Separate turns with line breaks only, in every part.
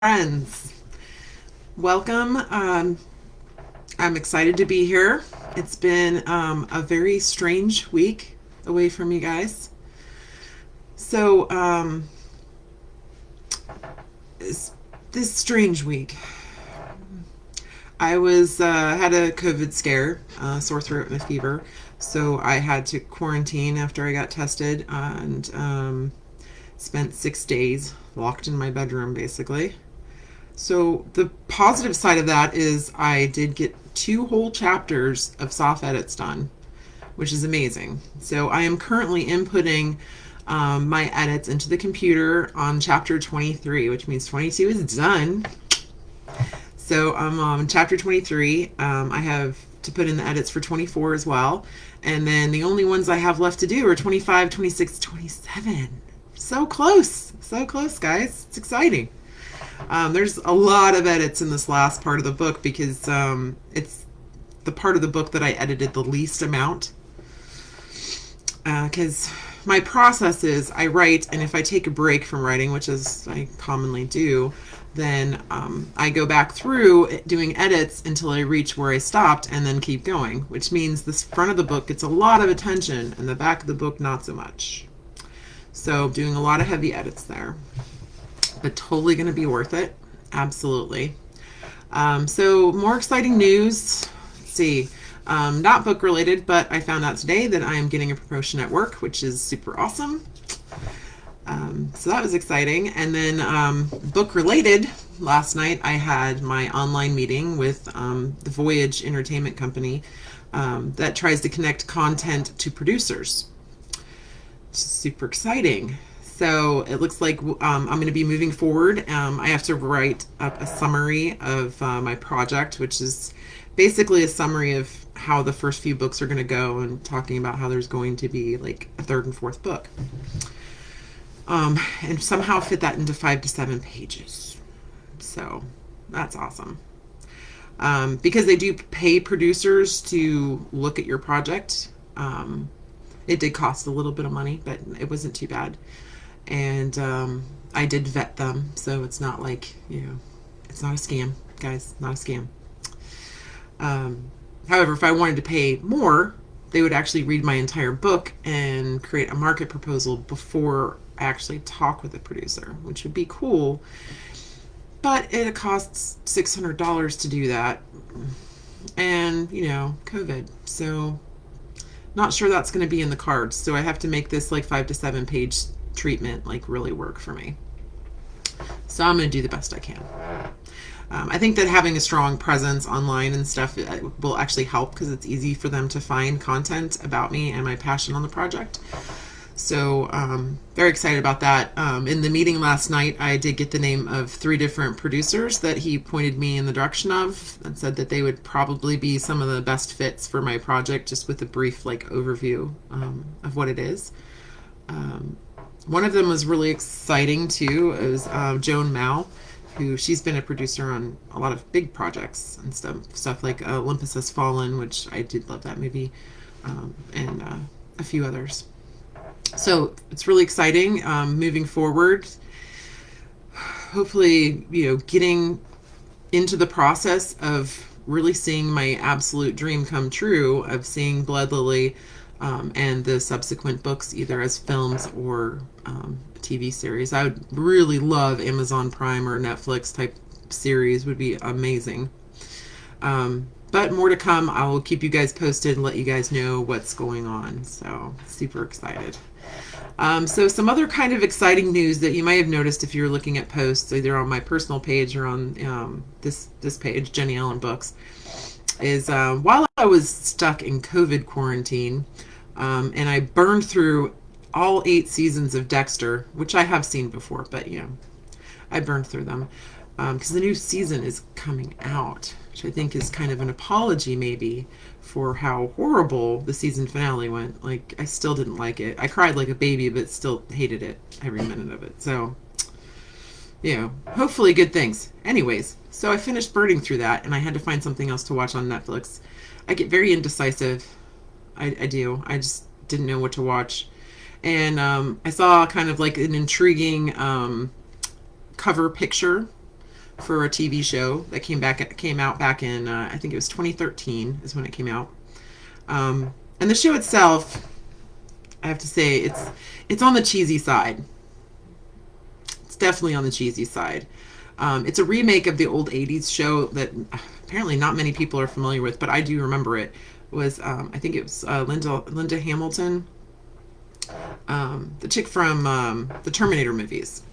Friends, welcome. I'm excited to be here. It's been a very strange week away from you guys. So, this strange week, I was had a COVID scare, sore throat and a fever. So I had to quarantine after I got tested and spent 6 days locked in my bedroom, basically. So the positive side of that is I did get two whole chapters of soft edits done, which is amazing. So I am currently inputting my edits into the computer on chapter 23, which means 22 is done. So I'm on chapter 23. I have to put in the edits for 24 as well. And then the only ones I have left to do are 25, 26, 27. So close. So close, guys. It's exciting. There's a lot of edits in this last part of the book because it's the part of the book that I edited the least amount. Because my process is I write, and if I take a break from writing, which is I commonly do, then I go back through doing edits until I reach where I stopped and then keep going, which means this front of the book gets a lot of attention and the back of the book not so much. So doing a lot of heavy edits there, but totally going to be worth it. Absolutely. So more exciting news. Let's see. Not book related, but I found out today that I am getting a promotion at work, which is super awesome. So that was exciting. And then book related, last night I had my online meeting with the Voyage Entertainment Company that tries to connect content to producers. It's super exciting. So it looks like I'm going to be moving forward. I have to write up a summary of my project, which is basically a summary of how the first few books are going to go and talking about how there's going to be like a third and fourth book. And somehow fit that into 5 to 7 pages. So that's awesome. Because they do pay producers to look at your project. It did cost a little bit of money, but it wasn't too bad. And I did vet them, so it's not like, it's not a scam, guys, not a scam. However, if I wanted to pay more, they would actually read my entire book and create a market proposal before I actually talk with the producer, which would be cool. But it costs $600 to do that. And, COVID. So, not sure that's going to be in the cards. So I have to make this like 5 to 7 page treatment like really work for me. So I'm going to do the best I can. I think that having a strong presence online and stuff will actually help because it's easy for them to find content about me and my passion on the project. So very excited about that. In the meeting last night, I did get the name of 3 different producers that he pointed me in the direction of and said that they would probably be some of the best fits for my project, just with a brief like overview of what it is. One of them was really exciting too. It was Joan Mao, who she's been a producer on a lot of big projects and stuff like Olympus Has Fallen, which I did love that movie, and a few others. So it's really exciting moving forward. Hopefully, getting into the process of really seeing my absolute dream come true of seeing Blood Lily and the subsequent books either as films or a TV series. I would really love Amazon Prime or Netflix type series, would be amazing. But more to come. I will keep you guys posted and let you guys know what's going on. So super excited. So some other kind of exciting news that you might have noticed if you're looking at posts either on my personal page or on this page, Jenny Allen Books, is while I was stuck in COVID quarantine and I burned through all 8 seasons of Dexter, which I have seen before, but I burned through them because the new season is coming out, which I think is kind of an apology maybe for how horrible the season finale went. Like, I still didn't like it. I cried like a baby, but still hated it, every minute of it. So, hopefully good things. Anyways, so I finished burning through that, and I had to find something else to watch on Netflix. I get very indecisive. I do. I just didn't know what to watch. And I saw kind of like an intriguing cover picture for a TV show that came out back in I think it was 2013 is when it came out. And the show itself, I have to say, it's on the cheesy side. It's definitely on the cheesy side. It's a remake of the old '80s show that apparently not many people are familiar with, but I do remember it. It was I think it was Linda Hamilton, the chick from the Terminator movies.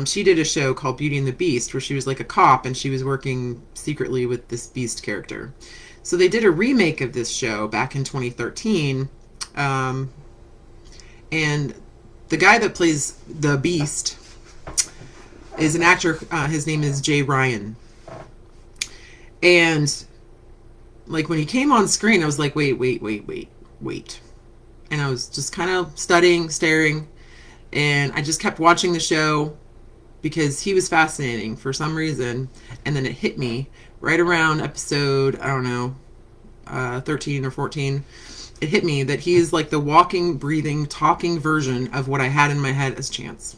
She did a show called Beauty and the Beast where she was like a cop and she was working secretly with this Beast character. So they did a remake of this show back in 2013. And the guy that plays the Beast is an actor. His name is Jay Ryan. And like when he came on screen, I was like, wait. And I was just kind of studying, staring, and I just kept watching the show because he was fascinating for some reason. And then it hit me right around episode, I don't know, 13 or 14. It hit me that he is like the walking, breathing, talking version of what I had in my head as Chance.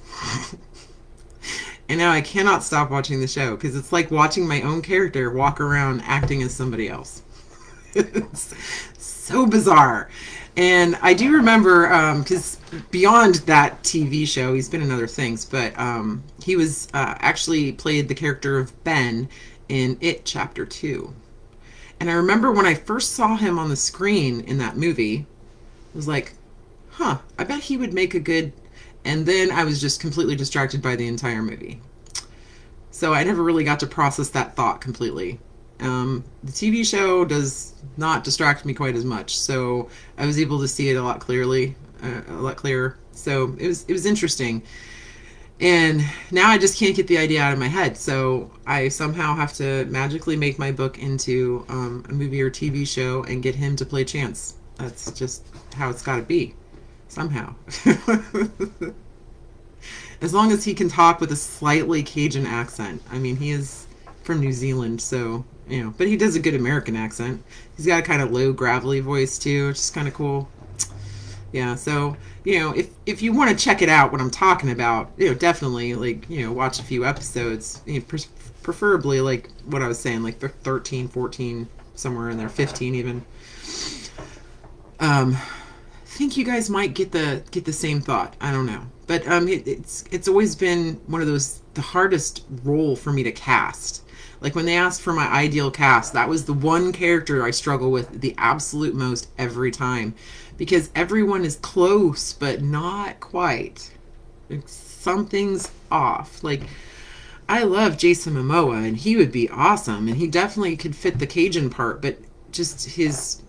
And now I cannot stop watching the show because it's like watching my own character walk around acting as somebody else. It's so bizarre. And I do remember, because beyond that TV show, he's been in other things, but he was actually played the character of Ben in It Chapter 2. And I remember when I first saw him on the screen in that movie, I was like, I bet he would make a good... And then I was just completely distracted by the entire movie. So I never really got to process that thought completely. The TV show does not distract me quite as much, so I was able to see it a lot clearer. So it was interesting. And now I just can't get the idea out of my head. So I somehow have to magically make my book into a movie or TV show and get him to play Chance. That's just how it's got to be. Somehow. As long as he can talk with a slightly Cajun accent. I mean, he is from New Zealand, so, you know, but he does a good American accent. He's got a kind of low, gravelly voice, too, which is kind of cool. Yeah, so, you know, if you want to check it out, what I'm talking about, you know, definitely, like, you know, watch a few episodes. You know, preferably, like, what I was saying, like, 13, 14, somewhere in there, 15 even. I think you guys might get the same thought. I don't know, but it's always been one of those, the hardest role for me to cast. Like when they asked for my ideal cast, that was the one character I struggle with the absolute most every time, because everyone is close but not quite. Like, something's off. Like, I love Jason Momoa and he would be awesome and he definitely could fit the Cajun part, but just his,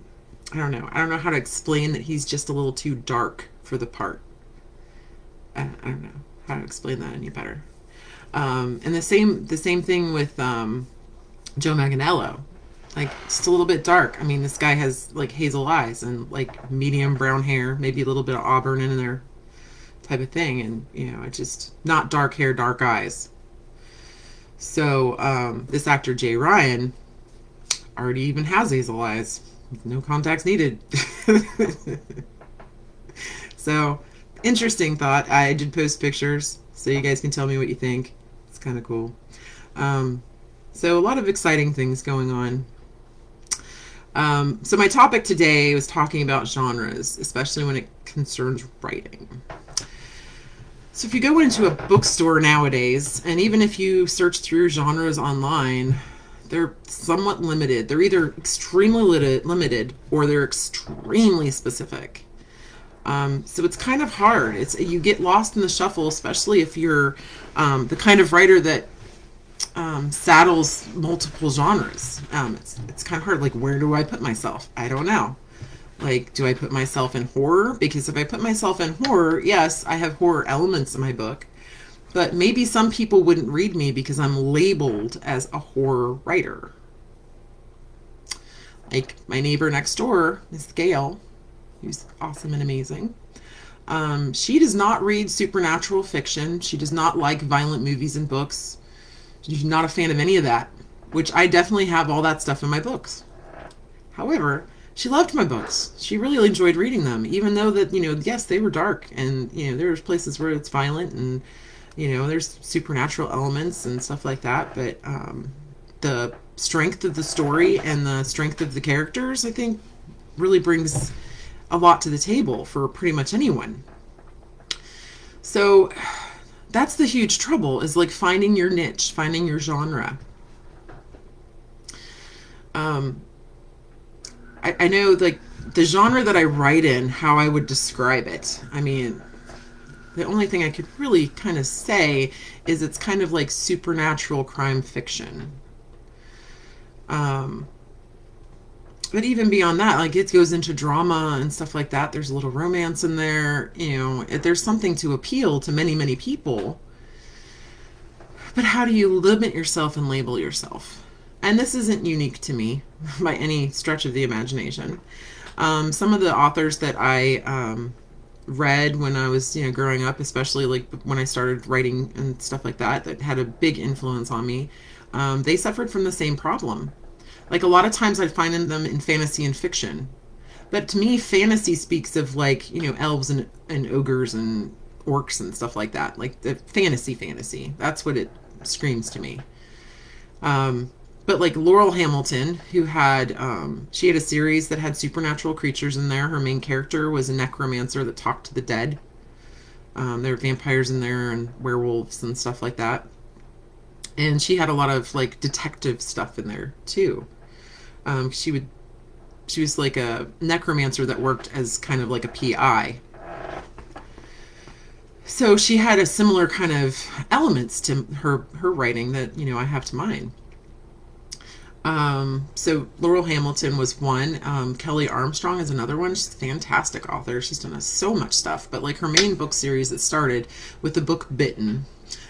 I don't know how to explain that he's just a little too dark for the part. I don't know how to explain that any better. And the same thing with Joe Manganiello. Like, just a little bit dark. I mean, this guy has like hazel eyes and like medium brown hair, maybe a little bit of auburn in there, type of thing. And you know, it's just not dark hair, dark eyes. So this actor Jay Ryan already even has hazel eyes. No contacts needed. So, interesting thought. I did post pictures, so you guys can tell me what you think. It's kind of cool. So, a lot of exciting things going on. So, my topic today was talking about genres, especially when it concerns writing. So, if you go into a bookstore nowadays, and even if you search through genres online, they're somewhat limited. They're either extremely limited or they're extremely specific. So it's kind of hard. You get lost in the shuffle, especially if you're the kind of writer that saddles multiple genres. It's kind of hard. Like, where do I put myself? I don't know. Like, do I put myself in horror? Because if I put myself in horror, yes, I have horror elements in my book. But maybe some people wouldn't read me because I'm labeled as a horror writer. Like my neighbor next door, Miss Gail, who's awesome and amazing. She does not read supernatural fiction. She does not like violent movies and books. She's not a fan of any of that, which I definitely have all that stuff in my books. However, she loved my books. She really enjoyed reading them, even though that, you know, yes, they were dark and, you know, there was places where it's violent and There's supernatural elements and stuff like that, but the strength of the story and the strength of the characters, I think, really brings a lot to the table for pretty much anyone. So that's the huge trouble, is like finding your niche, finding your genre. Um, I know, like, the genre that I write in, how I would describe it. I mean, the only thing I could really kind of say is it's kind of like supernatural crime fiction. Um, but even beyond that, like, it goes into drama and stuff like that. There's a little romance in there. There's something to appeal to many, many people. But how do you limit yourself and label yourself? And this isn't unique to me by any stretch of the imagination. Some of the authors that I read when I was, growing up, especially like when I started writing and stuff like that, that had a big influence on me, they suffered from the same problem. Like, a lot of times I'd find them in fantasy and fiction. But to me, fantasy speaks of, like, elves and ogres and orcs and stuff like that. Like, the fantasy. That's what it screams to me. But like Laurel Hamilton, who had, she had a series that had supernatural creatures in there. Her main character was a necromancer that talked to the dead. There were vampires in there and werewolves and stuff like that. And she had a lot of like detective stuff in there too. She was like a necromancer that worked as kind of like a PI. So she had a similar kind of elements to her writing that, I have to mine. So Laurel Hamilton was one. Kelly Armstrong is another one. She's a fantastic author. She's done so much stuff. But like her main book series, that started with the book Bitten,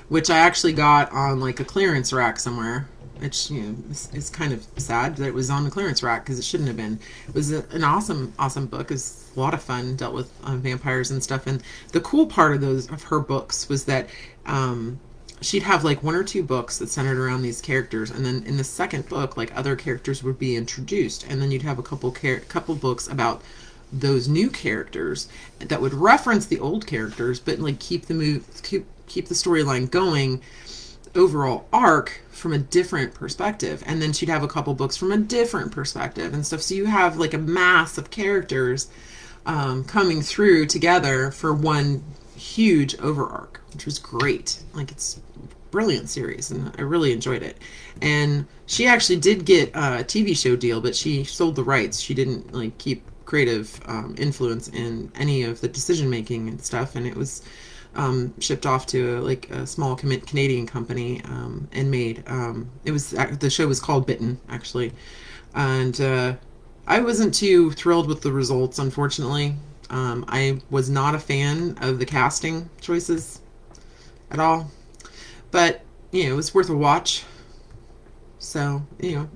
which I actually got on like a clearance rack somewhere. Which, is kind of sad that it was on the clearance rack, because it shouldn't have been. It was an awesome, awesome book. It was a lot of fun. Dealt with vampires and stuff. And the cool part of her books was that she'd have like one or two books that centered around these characters, and then in the second book, like, other characters would be introduced, and then you'd have a couple books about those new characters that would reference the old characters, but like keep the storyline going, overall arc from a different perspective. And then she'd have a couple books from a different perspective and stuff. So you have like a mass of characters coming through together for one huge over arc, which was great. Like, it's a brilliant series, and I really enjoyed it. And she actually did get a TV show deal, but she sold the rights. She didn't like keep creative influence in any of the decision making and stuff, and it was shipped off to like a small Canadian company, and made. The show was called Bitten, actually, and I wasn't too thrilled with the results, unfortunately. I was not a fan of the casting choices at all, but it was worth a watch. So, in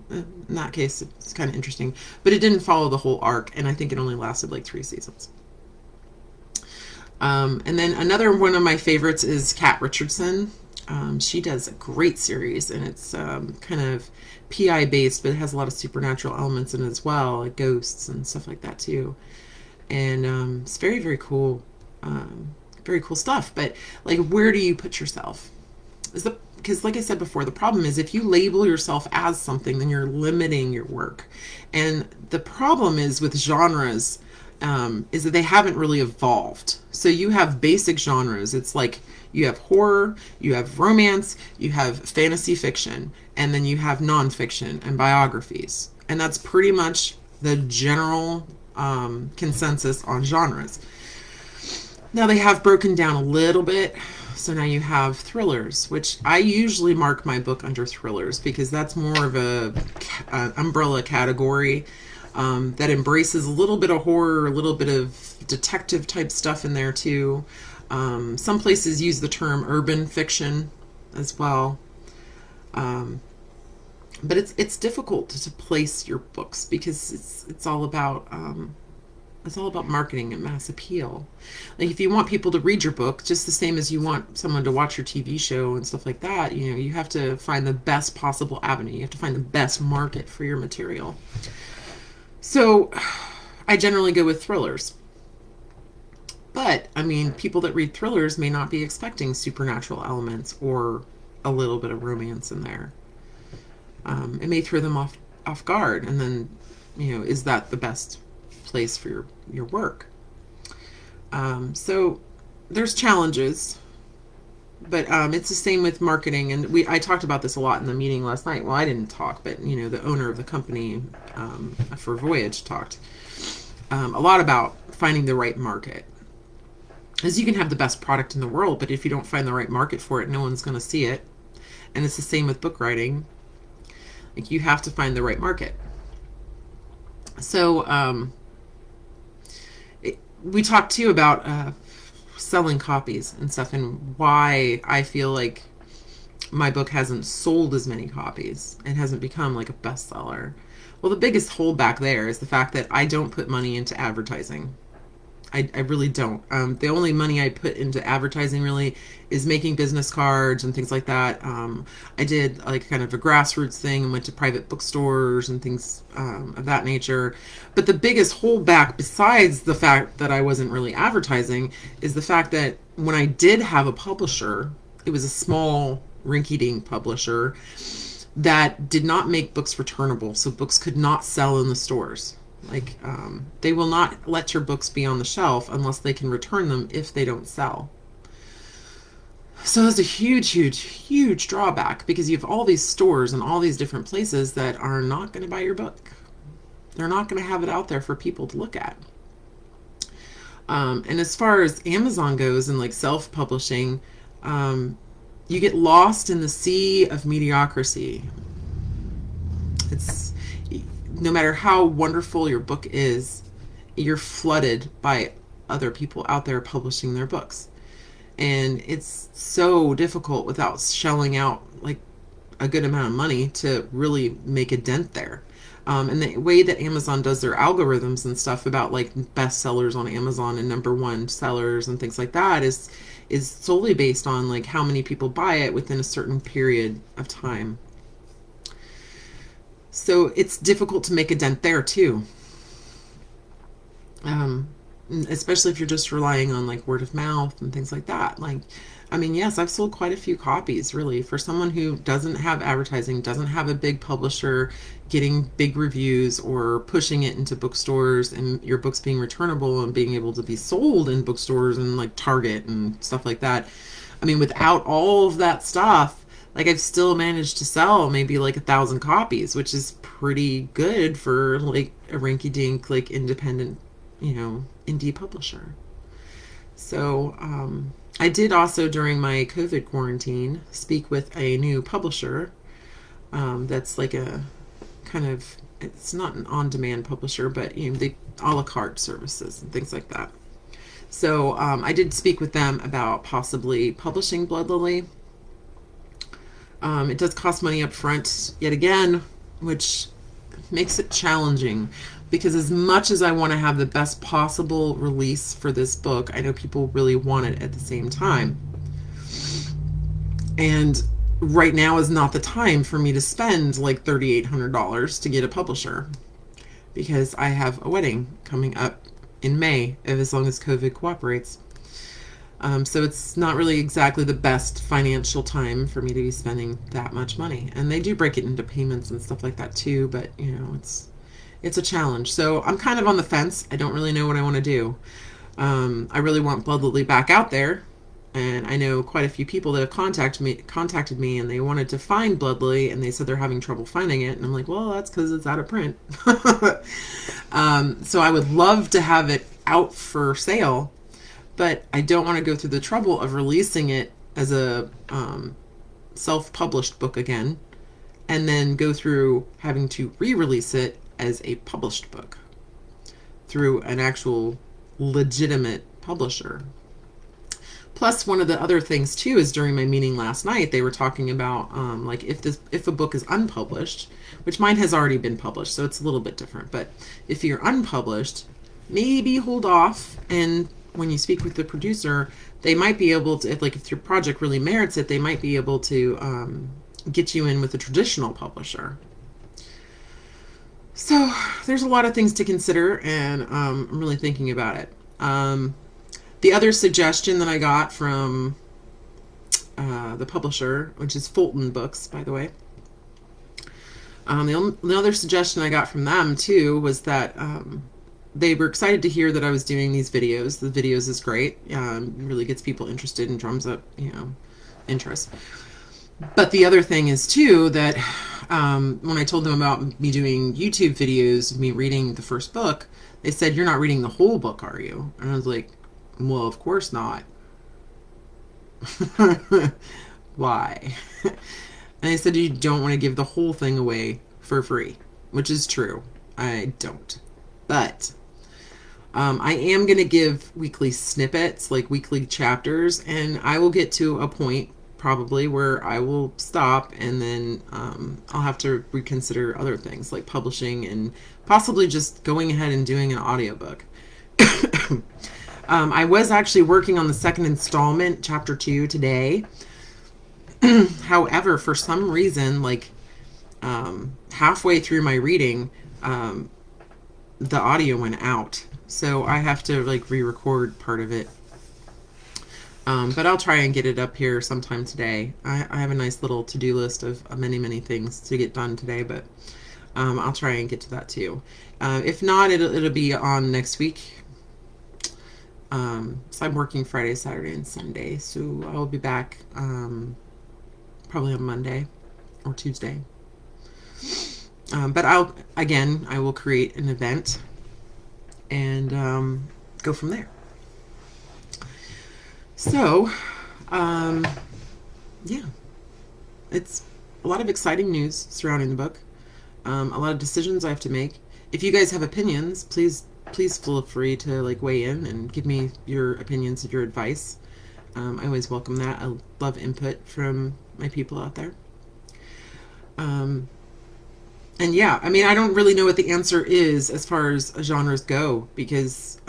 that case, it's kind of interesting, but it didn't follow the whole arc, and I think it only lasted like 3 seasons. And then another one of my favorites is Kat Richardson. She does a great series, and it's kind of PI based, but it has a lot of supernatural elements in it as well, like ghosts and stuff like that too. And it's very, very cool, very cool stuff. But like, where do you put yourself? Because like I said before, the problem is if you label yourself as something, then you're limiting your work. And the problem is with genres, is that they haven't really evolved. So you have basic genres. It's like you have horror, you have romance, you have fantasy fiction, and then you have nonfiction and biographies. And that's pretty much the general consensus on genres. Now they have broken down a little bit. So now you have thrillers, which I usually mark my book under thrillers, because that's more of a umbrella category that embraces a little bit of horror, a little bit of detective type stuff in there too. Some places use the term urban fiction as well. But it's difficult to place your books, because it's all about marketing and mass appeal. Like, if you want people to read your book, just the same as you want someone to watch your TV show and stuff like that, you have to find the best possible avenue. You have to find the best market for your material. So I generally go with thrillers. But I mean, people that read thrillers may not be expecting supernatural elements or a little bit of romance in there. It may throw them off guard, and then, is that the best place for your work? So there's challenges, but it's the same with marketing. And I talked about this a lot in the meeting last night. Well, I didn't talk, but the owner of the company for Voyage talked a lot about finding the right market. As you can have the best product in the world, but if you don't find the right market for it, no one's going to see it. And it's the same with book writing. Like, you have to find the right market. So we talked too about selling copies and stuff, and why I feel like my book hasn't sold as many copies and hasn't become like a bestseller. Well, the biggest holdback there is the fact that I don't put money into advertising. I really don't. The only money I put into advertising really is making business cards and things like that. I did like kind of a grassroots thing and went to private bookstores and things of that nature. But the biggest holdback, besides the fact that I wasn't really advertising, is the fact that when I did have a publisher, it was a small rinky-dink publisher that did not make books returnable, so books could not sell in the stores. Like, they will not let your books be on the shelf unless they can return them if they don't sell. So there's a huge, huge, huge drawback, because you have all these stores and all these different places that are not going to buy your book. They're not going to have it out there for people to look at. And as far as Amazon goes and like self-publishing, you get lost in the sea of mediocrity. It's, no matter how wonderful your book is, you're flooded by other people out there publishing their books. And it's so difficult without shelling out like a good amount of money to really make a dent there. And the way that Amazon does their algorithms and stuff about like bestsellers on Amazon and number one sellers and things like that is solely based on like how many people buy it within a certain period of time. So it's difficult to make a dent there too. Especially if you're just relying on like word of mouth and things like that. Like, I mean, yes, I've sold quite a few copies, really, for someone who doesn't have advertising, doesn't have a big publisher getting big reviews or pushing it into bookstores, and your books being returnable and being able to be sold in bookstores and like Target and stuff like that. I mean, without all of that stuff, like, I've still managed to sell maybe like 1,000 copies, which is pretty good for like a rinky-dink, like independent, indie publisher. So I did also, during my COVID quarantine, speak with a new publisher that's like a kind of, it's not an on-demand publisher, but they a la carte services and things like that. So I did speak with them about possibly publishing Blood Lily. It does cost money up front, yet again, which makes it challenging, because as much as I want to have the best possible release for this book, I know people really want it at the same time. And right now is not the time for me to spend like $3,800 to get a publisher, because I have a wedding coming up in May, as long as COVID cooperates. So it's not really exactly the best financial time for me to be spending that much money. And they do break it into payments and stuff like that too, but it's a challenge. So I'm kind of on the fence. I don't really know what I want to do. I really want Blood Lily back out there, and I know quite a few people that have contacted me, and they wanted to find Blood Lily, and they said they're having trouble finding it. And I'm like, well, that's because it's out of print. So I would love to have it out for sale, but I don't want to go through the trouble of releasing it as a self-published book again, and then go through having to re-release it as a published book through an actual legitimate publisher. Plus, one of the other things too is, during my meeting last night, they were talking about like if a book is unpublished, which mine has already been published, so it's a little bit different. But if you're unpublished, maybe hold off, and when you speak with the producer, they might be able to, if your project really merits it, they might be able to get you in with a traditional publisher. So there's a lot of things to consider, and I'm really thinking about it. The other suggestion that I got from the publisher, which is Fulton Books, by the way, the other suggestion I got from them too was that they were excited to hear that I was doing these videos. The videos is great. Really gets people interested and drums up, interest. But the other thing is too that when I told them about me doing YouTube videos of me reading the first book, they said, "You're not reading the whole book, are you?" And I was like, "Well, of course not." Why? And they said, "You don't want to give the whole thing away for free," which is true. I don't. But I am going to give weekly snippets, like weekly chapters, and I will get to a point probably where I will stop, and then I'll have to reconsider other things like publishing and possibly just going ahead and doing an audiobook. I was actually working on the second installment, chapter 2, today. However, for some reason, like halfway through my reading, the audio went out. So I have to like re-record part of it. But I'll try and get it up here sometime today. I have a nice little to-do list of many, many things to get done today, but I'll try and get to that too. If not, it'll be on next week. So I'm working Friday, Saturday, and Sunday, so I'll be back probably on Monday or Tuesday. But I will create an event and go from there. So, yeah, it's a lot of exciting news surrounding the book. A lot of decisions I have to make. If you guys have opinions, please feel free to like weigh in and give me your opinions and your advice. I always welcome that. I love input from my people out there. And yeah, I mean, I don't really know what the answer is as far as genres go, because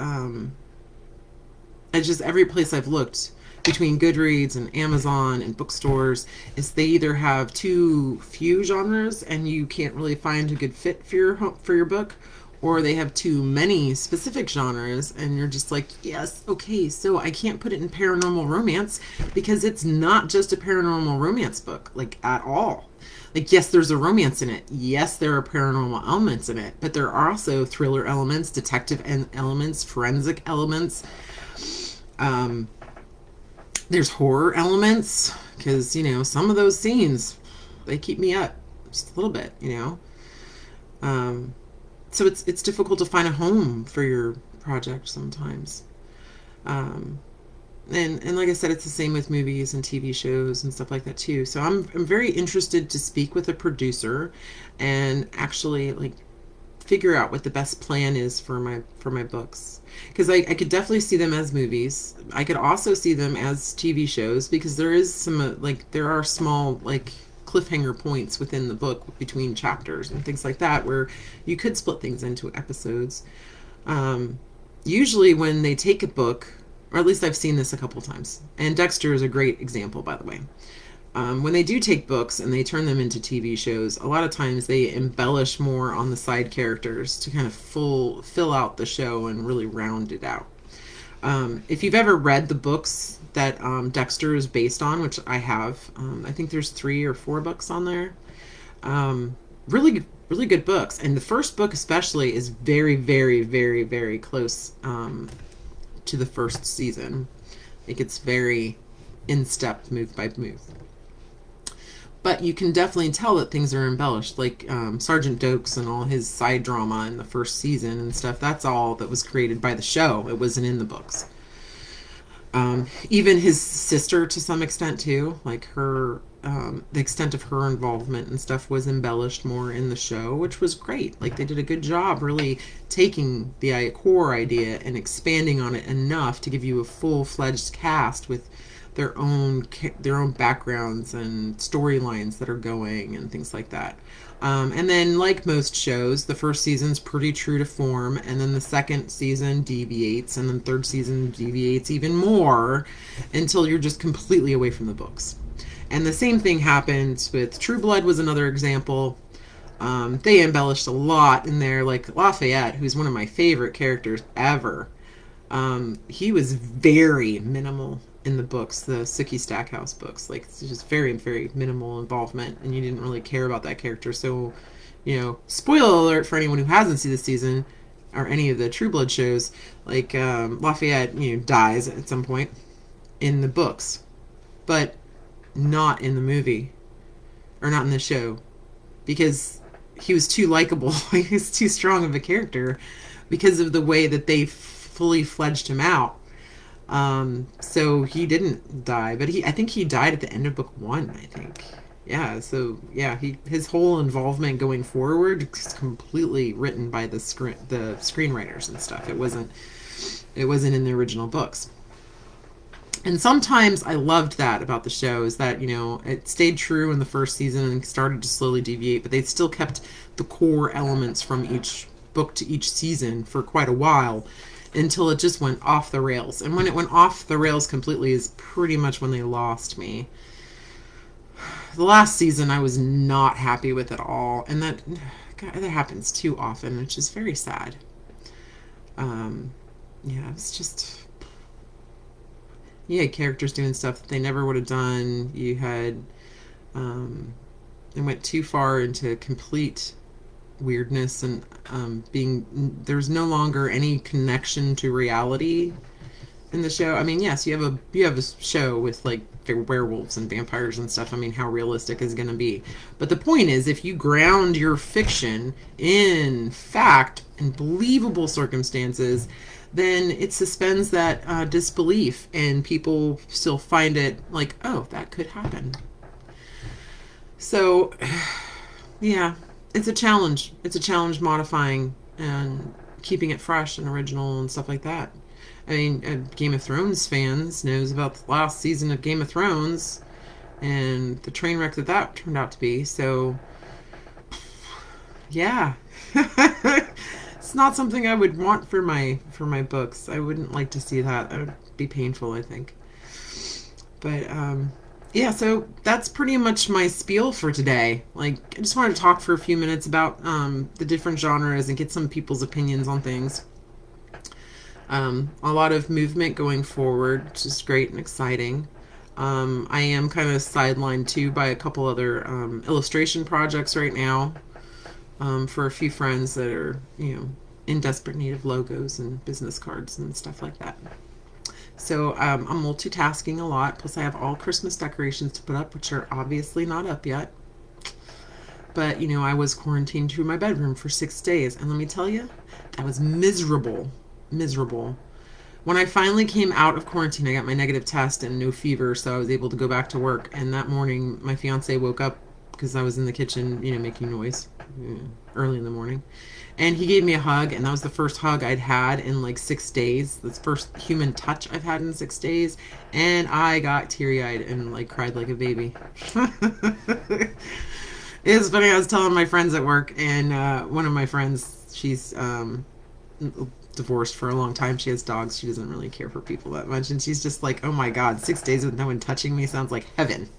it's just every place I've looked between Goodreads and Amazon and bookstores is they either have too few genres and you can't really find a good fit for your book, or they have too many specific genres and you're just like, yes, okay, so I can't put it in paranormal romance because it's not just a paranormal romance book, like at all. Like, yes, there's a romance in it. Yes, there are paranormal elements in it, but there are also thriller elements, detective elements, forensic elements. There's horror elements because, some of those scenes, they keep me up just a little bit, So it's difficult to find a home for your project sometimes. And like I said, it's the same with movies and TV shows and stuff like that too. So I'm very interested to speak with a producer and actually like figure out what the best plan is for my books, because I could definitely see them as movies. I could also see them as TV shows, because there is some there are small like cliffhanger points within the book between chapters and things like that where you could split things into episodes. Usually when they take a book, or at least I've seen this a couple times, and Dexter is a great example, by the way. When they do take books and they turn them into TV shows, a lot of times they embellish more on the side characters to kind of fill out the show and really round it out. If you've ever read the books that Dexter is based on, which I have, I think there's 3 or 4 books on there. Really, really good books. And the first book especially is very, very, very, very close to the first season. It gets very in step, move by move. But you can definitely tell that things are embellished, like Sergeant Dokes and all his side drama in the first season and stuff. That's all that was created by the show. It wasn't in the books. Even his sister, to some extent too, like her, the extent of her involvement and stuff was embellished more in the show, which was great. Like they did a good job really taking the core idea and expanding on it enough to give you a full-fledged cast with their own backgrounds and storylines that are going and things like that. And then, like most shows, the first season's pretty true to form, and then the second season deviates, and then third season deviates even more until you're just completely away from the books. And the same thing happened with True Blood was another example. They embellished a lot in there, like Lafayette, who's one of my favorite characters ever. He was very minimal in the books, the Sookie Stackhouse books. Like, it's just very, very minimal involvement, and you didn't really care about that character. So, spoiler alert for anyone who hasn't seen the season or any of the True Blood shows. Like, Lafayette, dies at some point in the books, but not in the movie or not in the show because he was too likable. He was too strong of a character because of the way that they fully fledged him out. So he didn't die, but I think he died at the end of book one. I think, yeah. So yeah, his whole involvement going forward is completely written by the screenwriters and stuff. It wasn't in the original books. And sometimes I loved that about the show is that, it stayed true in the first season and started to slowly deviate, but they still kept the core elements from each book to each season for quite a while until it just went off the rails. And when it went off the rails completely is pretty much when they lost me. The last season I was not happy with at all, and that happens too often, which is very sad. Yeah, it's just you had characters doing stuff that they never would have done. You had it went too far into complete weirdness and there's no longer any connection to reality in the show. I mean, yes, you have a show with like werewolves and vampires and stuff. I mean, how realistic is it going to be? But the point is, if you ground your fiction in fact and believable circumstances, then it suspends that disbelief, and people still find it like, oh, that could happen. So, yeah, it's a challenge. It's a challenge modifying and keeping it fresh and original and stuff like that. I mean, Game of Thrones fans knows about the last season of Game of Thrones and the train wreck that turned out to be. So, yeah, it's not something I would want for my books. I wouldn't like to see that. That would be painful, I think. But yeah, so that's pretty much my spiel for today. Like, I just wanted to talk for a few minutes about the different genres and get some people's opinions on things. A lot of movement going forward, which is great and exciting. I am kind of sidelined too by a couple other illustration projects right now for a few friends that are, in desperate need of logos and business cards and stuff like that. So I'm multitasking a lot. Plus, I have all Christmas decorations to put up, which are obviously not up yet. But, I was quarantined to my bedroom for 6 days. And let me tell you, that was miserable. Miserable. When I finally came out of quarantine, I got my negative test and no fever, so I was able to go back to work. And that morning, my fiance woke up because I was in the kitchen, making noise early in the morning. And he gave me a hug, and that was the first hug I'd had in like 6 days. That's the first human touch I've had in 6 days. And I got teary-eyed and like cried like a baby. It was funny. I was telling my friends at work, and one of my friends, she's divorced for a long time. She has dogs. She doesn't really care for people that much. And she's just like, oh my God, 6 days with no one touching me sounds like heaven.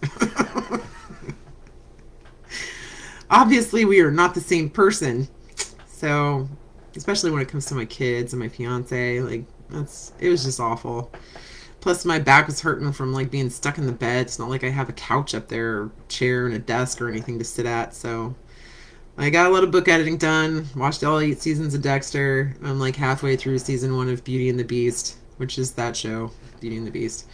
Obviously, we are not the same person. So, especially when it comes to my kids and my fiance, like, it was just awful. Plus, my back was hurting from like being stuck in the bed. It's not like I have a couch up there, or chair, and a desk or anything to sit at. So, I got a lot of book editing done. Watched all 8 seasons of Dexter. I'm like halfway through season 1 of Beauty and the Beast, which is that show, Beauty and the Beast.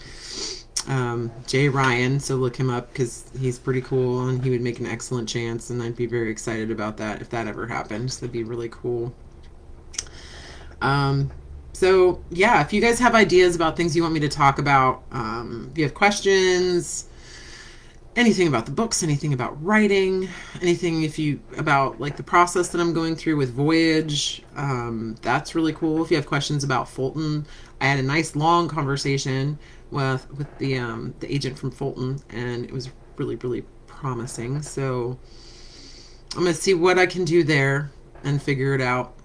Jay Ryan, so look him up because he's pretty cool and he would make an excellent chance, and I'd be very excited about that if that ever happened. So that'd be really cool. So yeah, if you guys have ideas about things you want me to talk about, if you have questions, anything about the books, anything about writing, anything about like the process that I'm going through with Voyage, that's really cool. If you have questions about Fulton, I had a nice long conversation with the agent from Fulton, and it was really, really promising. So I'm gonna see what I can do there and figure it out.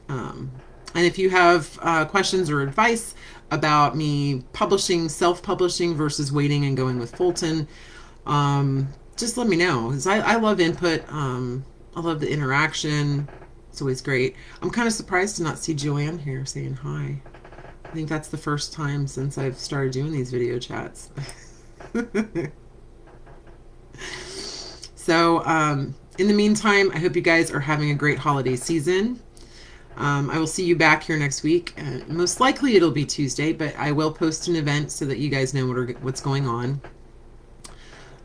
And if you have questions or advice about me self-publishing versus waiting and going with Fulton, just let me know, because I love input. I love the interaction. It's always great. I'm kind of surprised to not see Joanne here saying hi. I think that's the first time since I've started doing these video chats. So, in the meantime, I hope you guys are having a great holiday season. I will see you back here next week. Most likely it'll be Tuesday, but I will post an event so that you guys know what's going on.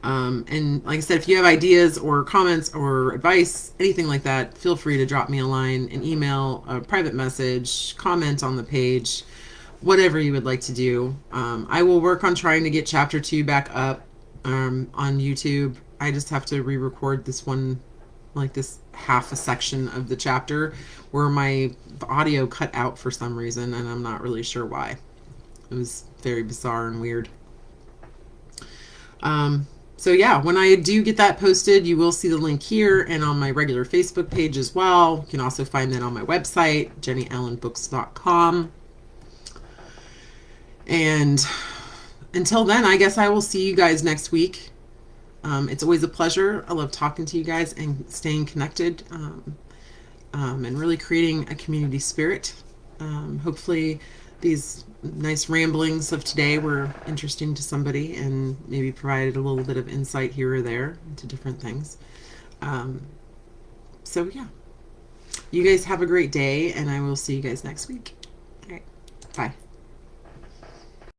And like I said, if you have ideas or comments or advice, anything like that, feel free to drop me a line, an email, a private message, comment on the page, whatever you would like to do. I will work on trying to get chapter 2 back up on YouTube. I just have to re-record this one, like this half a section of the chapter where my audio cut out for some reason, and I'm not really sure why. It was very bizarre and weird. So yeah, when I do get that posted, you will see the link here and on my regular Facebook page as well. You can also find that on my website, jennyallenbooks.com. And until then, I guess I will see you guys next week. It's always a pleasure. I love talking to you guys and staying connected, and really creating a community spirit. Hopefully these nice ramblings of today were interesting to somebody and maybe provided a little bit of insight here or there into different things. So yeah, you guys have a great day, and I will see you guys next week. All right, bye.